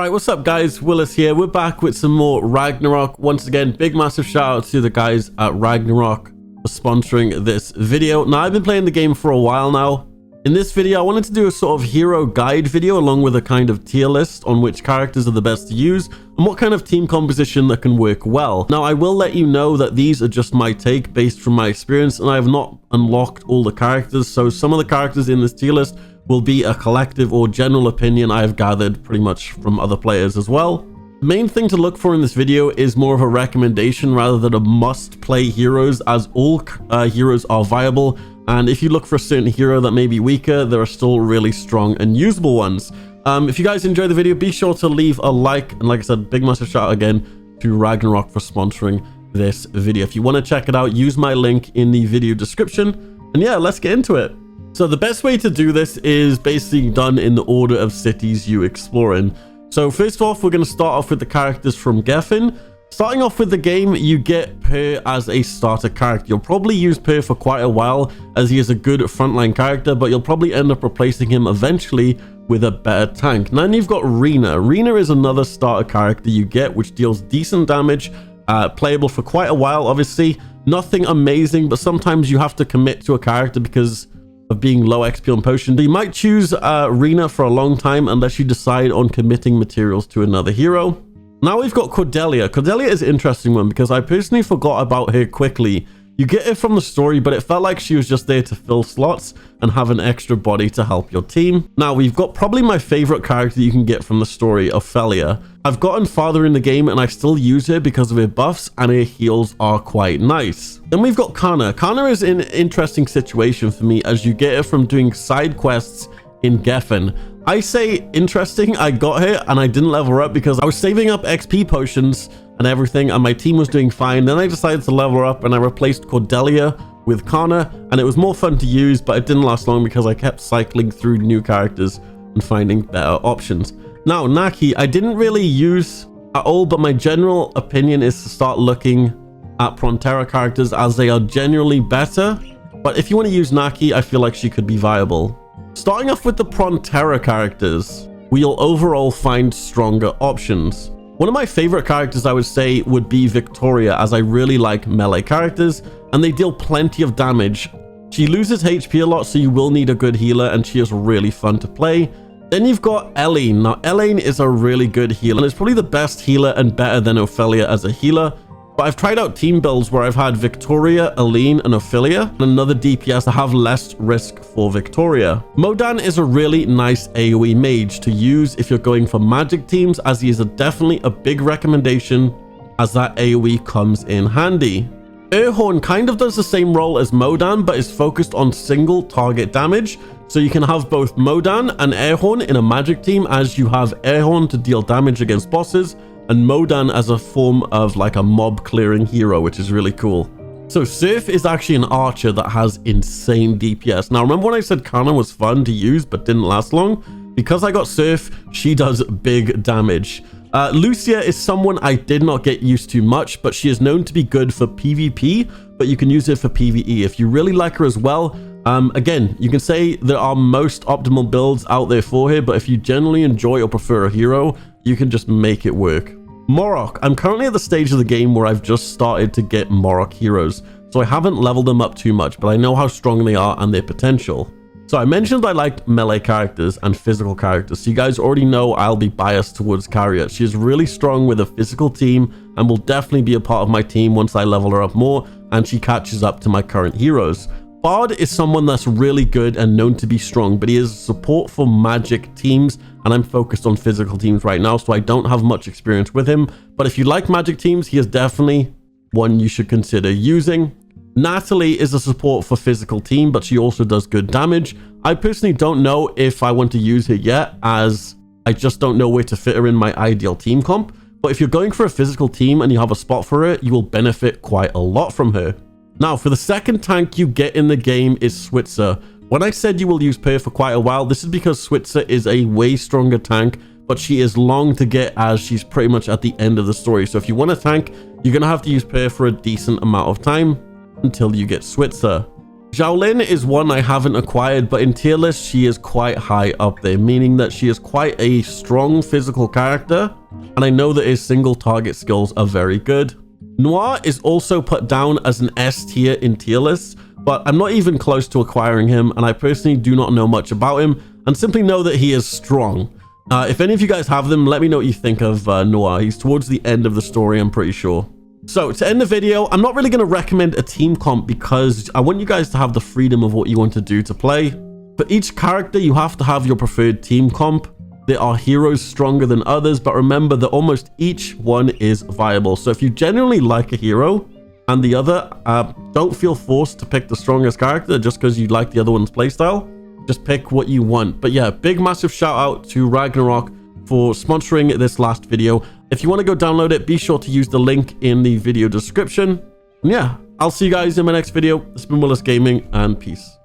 Alright, what's up guys? Willis here. We're back with some more Ragnarok. Once again, big massive shout out to the guys at Ragnarok for sponsoring this video. Now, I've been playing the game for a while now. In this video, I wanted to do a sort of hero guide video along with a kind of tier list on which characters are the best to use and what kind of team composition that can work well. Now, I will let you know that these are just my take based from my experience, and I have not unlocked all the characters, so some of the characters in this tier list will be a collective or general opinion I have gathered pretty much from other players as well. The main thing to look for in this video is more of a recommendation rather than a must play heroes, as all heroes are viable, and if you look for a certain hero that may be weaker, there are still really strong and usable ones. If you guys enjoyed the video, be sure to leave a like, and like I said, big massive shout out again to Ragnarok for sponsoring this video. If you want to check it out, use my link in the video description, and yeah, let's get into it. So the best way to do this is basically done in the order of cities you explore in. So first off, we're going to start off with the characters from Geffen. Starting off with the game, you get Per as a starter character. You'll probably use Per for quite a while as he is a good frontline character, but you'll probably end up replacing him eventually with a better tank. And then you've got Rena. Rena is another starter character you get, which deals decent damage, playable for quite a while, obviously. Nothing amazing, but sometimes you have to commit to a character because of being low XP on potion. You might choose Rena for a long time unless you decide on committing materials to another hero. Now we've got Cordelia. Cordelia is an interesting one because I personally forgot about her quickly. You get her from the story, but it felt like she was just there to fill slots and have an extra body to help your team. Now we've got probably my favorite character you can get from the story, Ophelia. I've gotten farther in the game and I still use her because of her buffs, and her heals are quite nice. Then we've got Kana. Kana is an interesting situation for me as you get her from doing side quests in Geffen. I say interesting, I got her and I didn't level her up because I was saving up XP potions and everything, and my team was doing fine. Then I decided to level her up and I replaced Cordelia with Kana, and it was more fun to use, but it didn't last long because I kept cycling through new characters and finding better options. Now, Naki, I didn't really use at all, but my general opinion is to start looking at Prontera characters as they are generally better. But if you want to use Naki, I feel like she could be viable. Starting off with the Prontera characters, we'll overall find stronger options. One of my favorite characters I would say would be Victoria, as I really like melee characters and they deal plenty of damage. She loses HP a lot, so you will need a good healer, and she is really fun to play. Then you've got Elaine. Now Elaine is a really good healer and it's probably the best healer and better than Ophelia as a healer. But I've tried out team builds where I've had Victoria, Elaine, and Ophelia, and another DPS to have less risk for Victoria. Modan is a really nice AoE mage to use if you're going for magic teams, as he is definitely a big recommendation as that AoE comes in handy. Erhorn kind of does the same role as Modan, but is focused on single target damage. So you can have both Modan and Erhorn in a magic team, as you have Erhorn to deal damage against bosses, and Modan as a form of like a mob clearing hero, which is really cool. So Surf is actually an archer that has insane DPS. Now remember when I said Kana was fun to use but didn't last long? Because I got Surf, she does big damage. Lucia is someone I did not get used to much, but she is known to be good for PvP, but you can use it for PvE if you really like her as well. Again, you can say there are most optimal builds out there for her, but if you generally enjoy or prefer a hero, you can just make it work. Morok. I'm currently at the stage of the game where I've just started to get Morok heroes, so I haven't leveled them up too much, but I know how strong they are and their potential. So I mentioned I liked melee characters and physical characters, so you guys already know I'll be biased towards Carrier. She is really strong with a physical team and will definitely be a part of my team once I level her up more and she catches up to my current heroes. Bard is someone that's really good and known to be strong, but he is support for magic teams, and I'm focused on physical teams right now, so I don't have much experience with him. But if you like magic teams, he is definitely one you should consider using. Natalie is a support for physical team, but she also does good damage. I personally don't know if I want to use her yet, as I just don't know where to fit her in my ideal team comp. But if you're going for a physical team and you have a spot for her, you will benefit quite a lot from her. Now, for the second tank you get in the game is Switzer. When I said you will use Per for quite a while, this is because Switzer is a way stronger tank, but she is long to get as she's pretty much at the end of the story. So if you want a tank, you're going to have to use Per for a decent amount of time until you get Switzer. Xiaolin is one I haven't acquired, but in tier list, she is quite high up there, meaning that she is quite a strong physical character, and I know that his single target skills are very good. Noir is also put down as an S tier in tier lists, but I'm not even close to acquiring him, and I personally do not know much about him, and simply know that he is strong. If any of you guys have them, let me know what you think of Noir. He's towards the end of the story, I'm pretty sure. So to end the video, I'm not really going to recommend a team comp because I want you guys to have the freedom of what you want to do to play. For each character, you have to have your preferred team comp. There are heroes stronger than others, but remember that almost each one is viable. So if you genuinely like a hero and the other, don't feel forced to pick the strongest character just because you like the other one's playstyle. Just pick what you want. But yeah, big massive shout out to Ragnarok for sponsoring this last video. If you want to go download it, be sure to use the link in the video description. And yeah, I'll see you guys in my next video. This has been Willis Gaming, and peace.